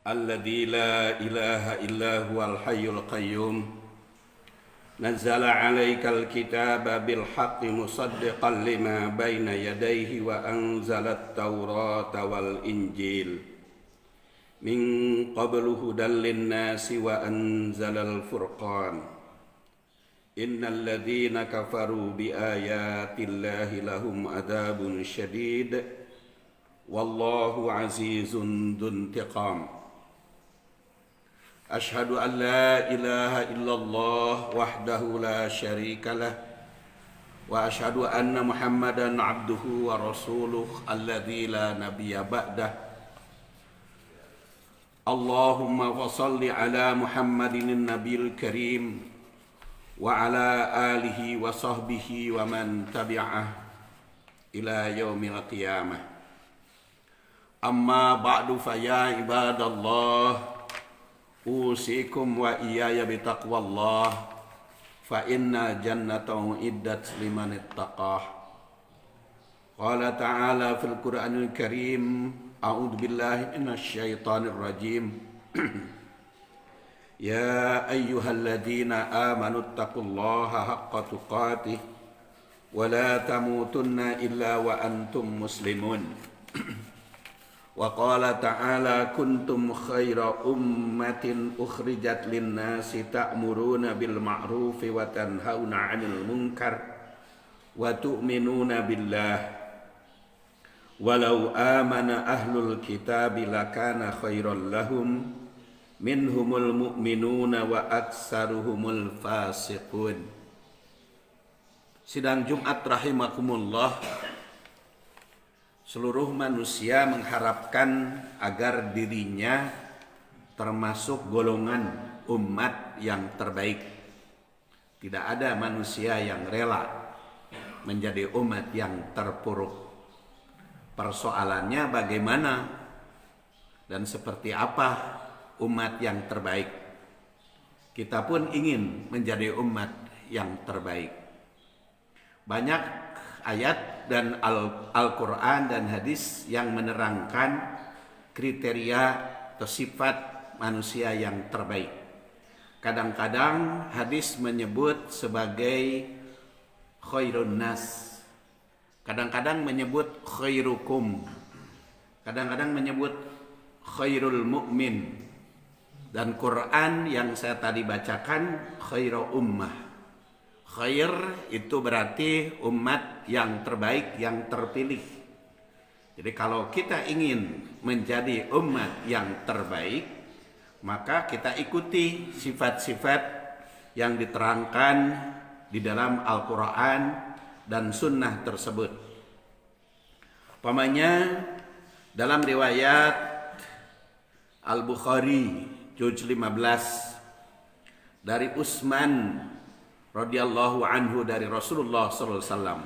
الذي لا إله إلا هو الحي القيوم نزل عليك الكتاب بالحق مصدقا لما بين يديه وأنزل التوراة والإنجيل من قبل هدى للناس وأنزل الفرقان إن الذين كفروا بآيات الله لهم عذاب شديد والله عزيز ذو انتقام أشهد أن لا إله إلا الله وحده لا شريك له وأشهد أن محمدا عبده ورسوله الذي لا نبي بعده اللهم صل على محمد النبي الكريم وعلى آله وصحبه ومن تبعه إلى يوم القيامة أما بعد فيا عباد الله أوصيكم وإياي بتقوى الله فإن جنته أعدت لمن اتقاه قال تعالى في القرآن الكريم أعوذ بالله من الشيطان الرجيم يا أيها الذين آمنوا اتقوا الله حق تقاته ولا تموتن إلا وأنتم مسلمون وقال تعالى كنتم خير أمة أخرجت للناس تأمرون بالمعروف وتنهون عن المنكر وتؤمنون بالله ولو آمن أهل الكتاب لكان خيرا لهم منهم المؤمنون وأكثرهم الفاسقون. Sidang Jumat rahimakumullah. Seluruh manusia mengharapkan agar dirinya termasuk golongan umat yang terbaik. Tidak ada manusia yang rela menjadi umat yang terpuruk. Persoalannya bagaimana dan seperti apa umat yang terbaik. Kita pun ingin menjadi umat yang terbaik. Banyak ayat dan Al-Quran dan hadis yang menerangkan kriteria atau sifat manusia yang terbaik. Kadang-kadang hadis menyebut sebagai khairun nas, kadang-kadang menyebut khairukum, kadang-kadang menyebut khairul mu'min, dan Quran yang saya tadi bacakan khairu ummah. Khair itu berarti umat yang terbaik, yang terpilih. Jadi kalau kita ingin menjadi umat yang terbaik, maka kita ikuti sifat-sifat yang diterangkan di dalam Al-Quran dan Sunnah tersebut. Umpamanya dalam riwayat Al-Bukhari juz 15 dari Utsman radhiyallahu anhu dari Rasulullah sallallahu alaihi wasallam.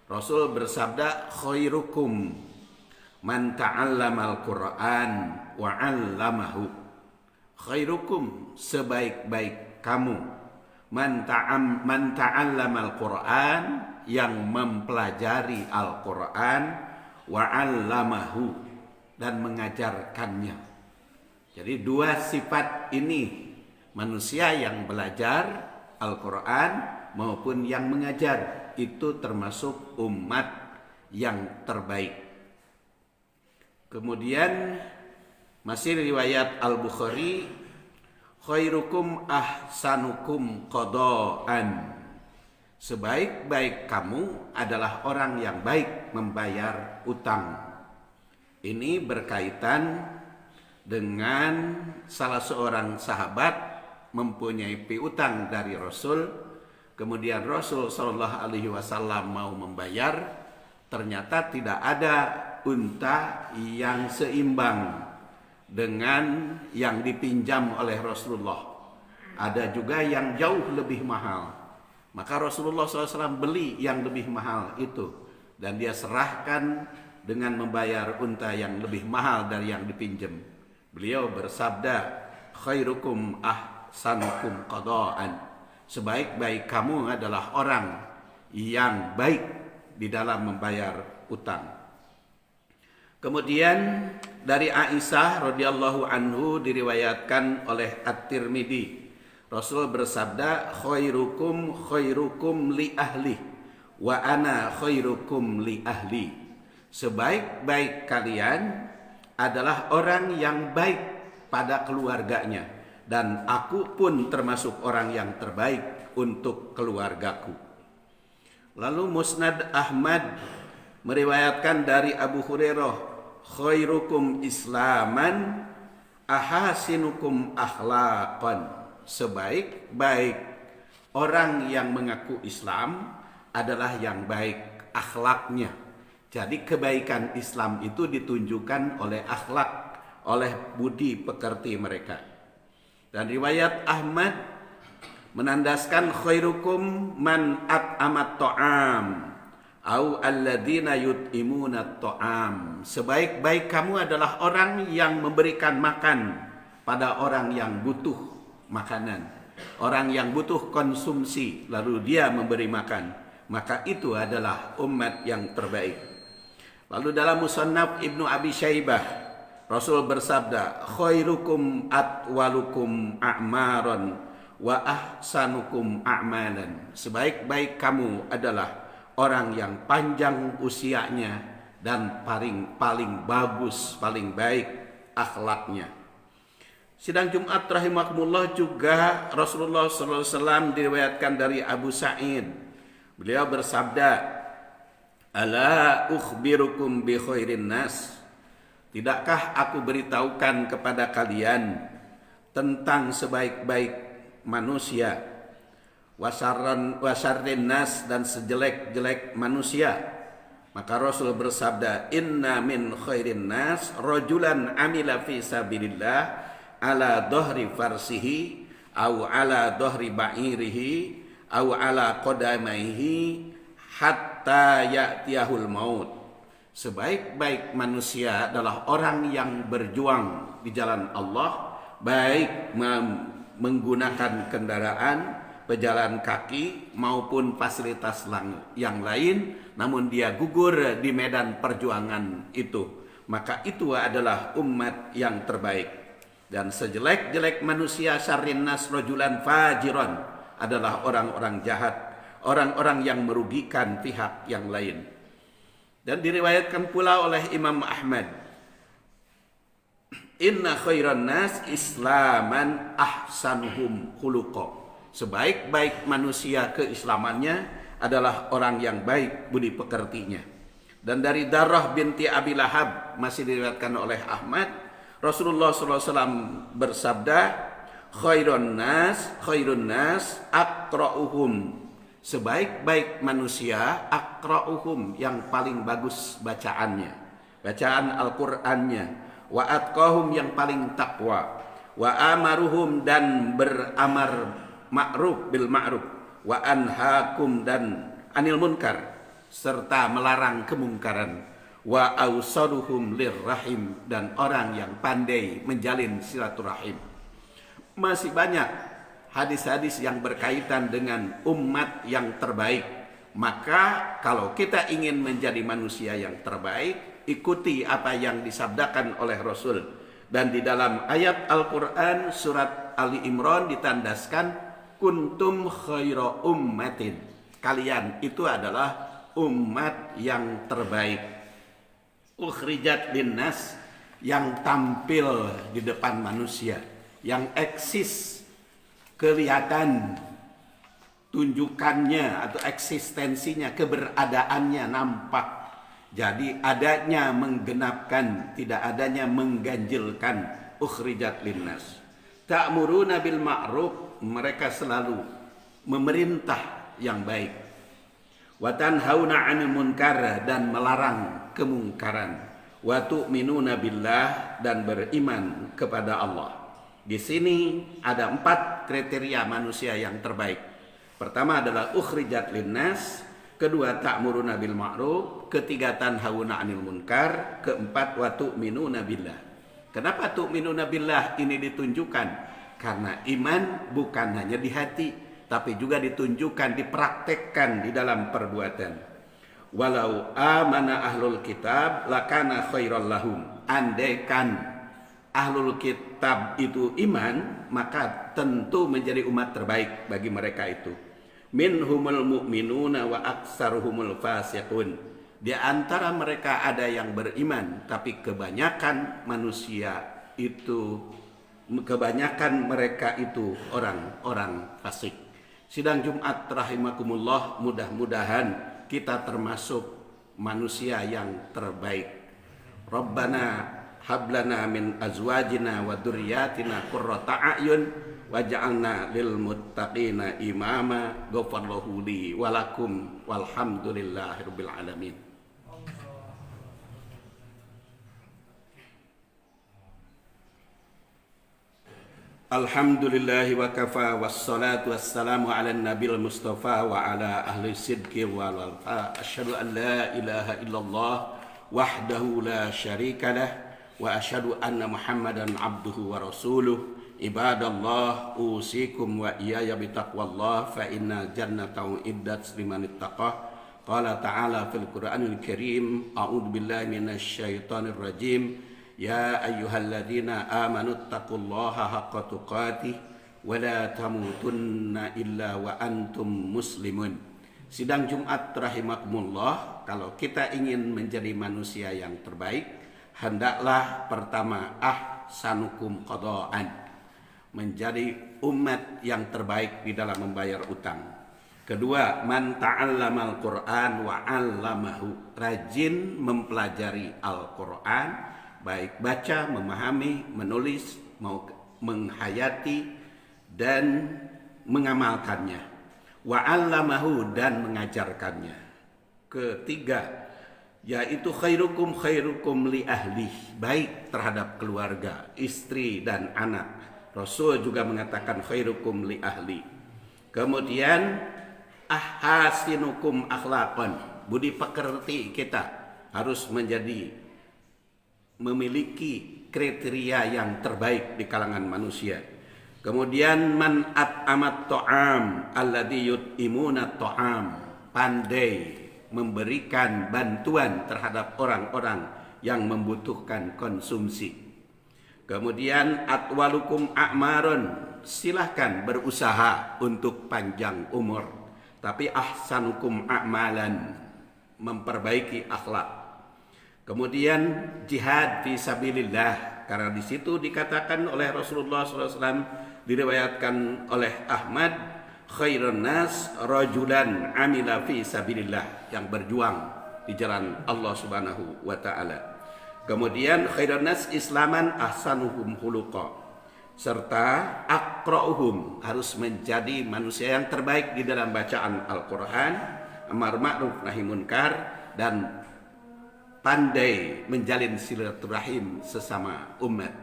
Rasul bersabda, khairukum man ta'allamal Qur'an wa 'allamahu. Khairukum, sebaik-baik kamu, man ta'allamal Qur'an, yang mempelajari Al-Qur'an, wa 'allamahu, dan mengajarkannya. Jadi dua sifat ini, manusia yang belajar Al-Quran maupun yang mengajar, itu termasuk umat yang terbaik. Kemudian masih riwayat Al-Bukhari, khairukum ahsanukum qadaan. Sebaik-baik kamu adalah orang yang baik membayar utang. Ini berkaitan dengan salah seorang sahabat mempunyai piutang dari Rasul, kemudian Rasul Shallallahu Alaihi Wasallam mau membayar, ternyata tidak ada unta yang seimbang dengan yang dipinjam oleh Rasulullah. Ada juga yang jauh lebih mahal. Maka Rasulullah SAW beli yang lebih mahal itu, dan dia serahkan dengan membayar unta yang lebih mahal dari yang dipinjam. Beliau bersabda, khairukum ahsanukum qadaan. Sebaik-baik kamu adalah orang yang baik di dalam membayar utang. Kemudian dari Aisyah radhiyallahu anhu diriwayatkan oleh At-Tirmidzi, Rasul bersabda, khairukum khairukum li ahli wa ana khairukum li ahli. Sebaik-baik kalian adalah orang yang baik pada keluarganya, dan aku pun termasuk orang yang terbaik untuk keluargaku. Lalu Musnad Ahmad meriwayatkan dari Abu Hurairah, khairukum islaman ahasinukum akhlaqan. Sebaik-baik orang yang mengaku Islam adalah yang baik akhlaknya. Jadi kebaikan Islam itu ditunjukkan oleh akhlak, oleh budi pekerti mereka. Dan riwayat Ahmad menandaskan khairukum man at'amat ta'am au alladzina yut'imuna ta'am. Sebaik-baik kamu adalah orang yang memberikan makan pada orang yang butuh makanan, orang yang butuh konsumsi, lalu dia memberi makan, maka itu adalah umat yang terbaik. Lalu dalam Musannaf Ibnu Abi Syaibah, Rasul bersabda, khairukum atwalukum a'maran wa ahsanukum a'malan. Sebaik-baik kamu adalah orang yang panjang usianya dan paling bagus, paling baik akhlaknya. Sidang Jumat rahimakumullah juga Rasulullah SAW diriwayatkan dari Abu Sa'id. Beliau bersabda, ala ukhbirukum bi khairin nas. Tidakkah aku beritahukan kepada kalian tentang sebaik-baik manusia, wasarrin nas, dan sejelek-jelek manusia? Maka Rasul bersabda, inna min khairin nas rajulan amila fi sabilillah ala dhahri farsihi au ala dhahri ba'irihi au ala qadamaihi hatta ya'tiyahul maut. Sebaik-baik manusia adalah orang yang berjuang di jalan Allah, baik menggunakan kendaraan, pejalan kaki maupun fasilitas yang lain, namun dia gugur di medan perjuangan itu, maka itu adalah umat yang terbaik. Dan sejelek-jelek manusia syarrin nas rajulan fajiran adalah orang-orang jahat, orang-orang yang merugikan pihak yang lain. Dan diriwayatkan pula oleh Imam Ahmad, inna khairan nas islaman ahsanuhum khuluqa. Sebaik-baik manusia keislamannya adalah orang yang baik budi pekertinya. Dan dari Darrah binti Abi Lahab masih diriwayatkan oleh Ahmad, Rasulullah SAW bersabda, khairun nas aqra'uhum. Sebaik-baik manusia aqra'uhum, yang paling bagus bacaannya, bacaan Al-Qur'annya, wa atqahum, yang paling takwa, wa amaruhum, dan beramar ma'ruf bil ma'ruf, wa anhaakum, dan anil munkar, serta melarang kemungkaran, wa awsaduhum lirrahim, dan orang yang pandai menjalin silaturahim. Masih banyak hadis-hadis yang berkaitan dengan umat yang terbaik. Maka kalau kita ingin menjadi manusia yang terbaik, ikuti apa yang disabdakan oleh Rasul. Dan di dalam ayat Al-Quran surat Ali Imran ditandaskan, kuntum khaira ummatin. Kalian itu adalah umat yang terbaik. Ukhrijat linnas, yang tampil di depan manusia, yang eksis, kelihatan tunjukannya atau eksistensinya, keberadaannya nampak. Jadi adanya menggenapkan, tidak adanya mengganjilkan. Ukhrijat linnas ta'muruna bil ma'ruf, mereka selalu memerintah yang baik. Wa tanhauna 'anil munkar, dan melarang kemungkaran. Wa tu'minuna billah, dan beriman kepada Allah. Di sini ada 4 kriteria manusia yang terbaik. Pertama adalah ukhrijat linnas, kedua ta'muruna bil ma'ruf, ketiga tanhauna 'anil munkar, keempat wa tu'minuna billah. Kenapa tu'minuna billah ini ditunjukkan? Karena iman bukan hanya di hati, tapi juga ditunjukkan, dipraktekkan di dalam perbuatan. walau amana ahlul kitab lakana khairal lahum. Andaikan ahlul kitab itu iman, maka tentu menjadi umat terbaik bagi mereka itu. Minhumul mu'minuna wa aktsaruhumul fasiqun. Di antara mereka ada yang beriman, tapi kebanyakan mereka itu orang-orang fasik. Sidang Jumat rahimakumullah, mudah-mudahan kita termasuk manusia yang terbaik. Rabbana hablana min azwajina wa dzurriyyatina qurrata a'yun waj'alna lil muttaqina imama. Ghafarallahu li wa lakum walhamdulillahirabbil alamin. Alhamdulillahi wa kafa wassalatu wassalamu ala nabil mustafa wa ala ahli sidqi wal wafa. Asyhadu an la ilaha illallah wahdahu la syarika lah wa asyhadu anna muhammadan abduhu wa rasuluh. Ibadallah, usikum wa iyaya bitaqwallah fa inna jannata iddat liman ittaqah. Qala ta'ala fil Qur'anil Karim, a'udzu billahi minasy syaithanir rajim. Ya ayyuhalladzina amanu taqullaha haqqa tuqatih wa la tamutunna illa wa antum muslimun. Sidang Jumat rahimakumullah, kalau kita ingin menjadi manusia yang terbaik, hendaklah pertama ahsanukum qada'an, menjadi umat yang terbaik di dalam membayar utang. Kedua, man ta'allamal Qur'an wa 'allamahu, rajin mempelajari Al-Qur'an, baik baca, memahami, menulis, menghayati dan mengamalkannya. Wa 'allamahu, dan mengajarkannya. Ketiga, yaitu khairukum li ahli, baik terhadap keluarga, istri dan anak. Rasul juga mengatakan khairukum li ahli. Kemudian ahasinukum akhlaqan, budi pekerti kita harus memiliki kriteria yang terbaik di kalangan manusia. Kemudian man at'amat ta'am alladhi yut'imuna ta'am, pandai memberikan bantuan terhadap orang-orang yang membutuhkan konsumsi. Kemudian atwalukum a'marun, silahkan berusaha untuk panjang umur, tapi ahsanukum a'malan, memperbaiki akhlak. Kemudian jihad fi sabilillah, karena di situ dikatakan oleh Rasulullah SAW, diriwayatkan oleh Ahmad, khairun nas rajulan amila fi sabilillah, yang berjuang di jalan Allah Subhanahu wa taala. Kemudian khairun nas islaman ahsanuhum khuluqa, serta aqra'uhum, harus menjadi manusia yang terbaik di dalam bacaan Al-Qur'an, amar ma'ruf nahi munkar, dan pandai menjalin silaturahim sesama umat.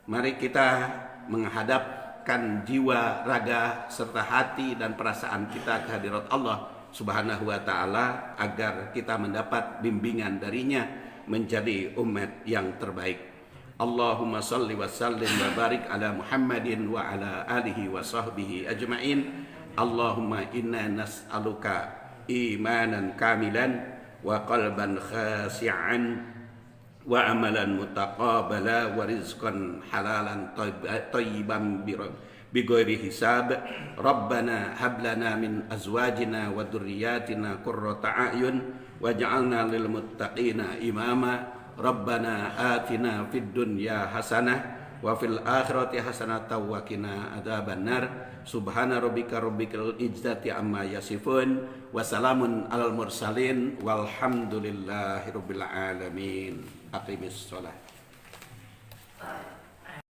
Mari kita menghadapkan jiwa, raga, serta hati dan perasaan kita ke hadirat Allah Subhanahu wa taala agar kita mendapat bimbingan darinya menjadi umat yang terbaik. Allahumma salli wa sallim wa barik ala Muhammadin wa ala alihi wa sahbihi ajma'in. Allahumma inna nas'aluka imanan kamilan wa qalban khasi'an wa amalan mutaqabala wa rizqan halalan thayyiban bi ghairi hisab. Rabbana hab lana min azwajina wa dhurriyyatina qurrata a'yun waj'alna lil muttaqina imama. Rabbana atina fid dunya hasanah wa fil akhirati hasanatan wa qina adzabannar. Subhana rabbika rabbil izzati amma yasifun wa salamun alal mursalin walhamdulillahi rabbil alamin. Aqimis shalah.